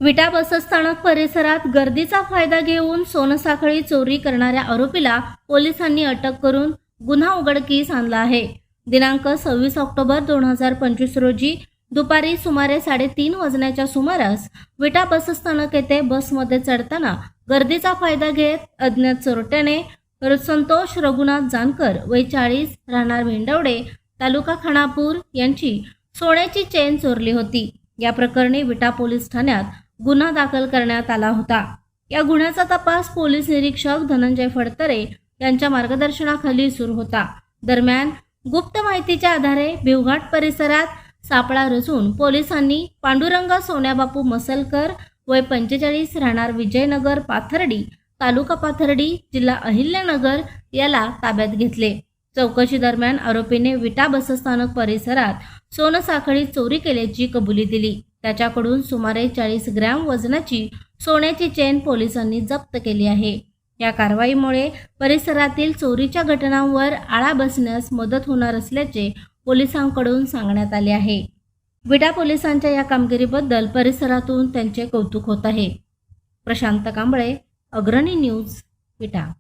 विटा बसस्थानक परिसरात गर्दीचा फायदा घेऊन सोनसाखळी चोरी करणाऱ्या आरोपीला पोलिसांनी अटक करून गुन्हा उघडकीस आणला आहे. दिनांक 26 ऑक्टोबर 2025 रोजी दुपारी सुमारे 3:30 वाजण्याच्या सुमारास विटा बसस्थानक येथे बसमध्ये चढताना गर्दीचा फायदा घेत अज्ञात चोरट्याने संतोष रघुनाथ जानकर वय 40 राहणार भेंडवडे तालुका खानापूर यांची सोन्याची चेन चोरली होती. या प्रकरणी विटा पोलीस ठाण्यात गुन्हा दाखल करण्यात आला होता. या गुन्ह्याचा तपास पोलीस निरीक्षक धनंजय फडतरे यांच्या मार्गदर्शनाखाली सुरू होता. दरम्यान गुप्त माहितीच्या आधारे भिवघाट परिसरात सापळा रचून पोलिसांनी पांडुरंग सोन्याबापू मसलकर वय 45 राहणार विजयनगर पाथर्डी तालुका पाथर्डी जिल्हा अहिल्यानगर याला ताब्यात घेतले. चौकशी दरम्यान आरोपीने विटा बसस्थानक परिसरात सोनसाखळी चोरी केल्याची कबुली दिली. त्याच्याकडून सुमारे 40 ग्रॅम वजनाची सोन्याची चेन पोलिसांनी जप्त केली आहे. या कारवाईमुळे परिसरातील चोरीच्या घटनांवर आळा बसण्यास मदत होणार असल्याचे पोलिसांकडून सांगण्यात आले आहे. विटा पोलिसांच्या या कामगिरीबद्दल परिसरातून त्यांचे कौतुक होत आहे. प्रशांत कांबळे, अग्रणी न्यूज, विटा.